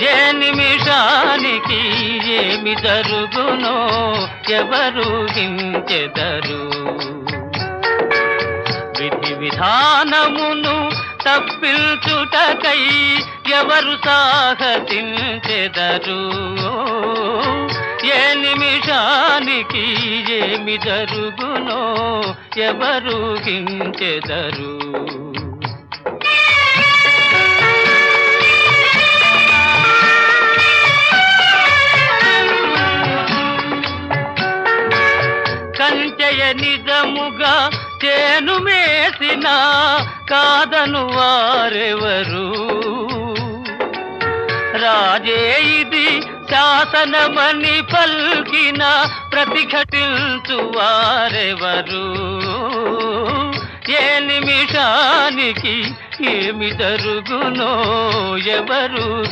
ఏ నిమిషానికి ఏమి జరుగునో ఎవరు హించెదరు. విధి విధానమును తప్పించుటకై ఎవరు సాహసించెదరు. ఏ నిమిషానికి ఏమి జరుగునో ఎవరు హించెదరు. కంచెయ నిజముగా చేను మేసిన కాదను వారెవరు. రాజే ఇది శాసనమని పల్కిన ప్రతిఘటించు వారెవరు. ఏ నిమిషానికి ఏమి జరుగునో ఎవరు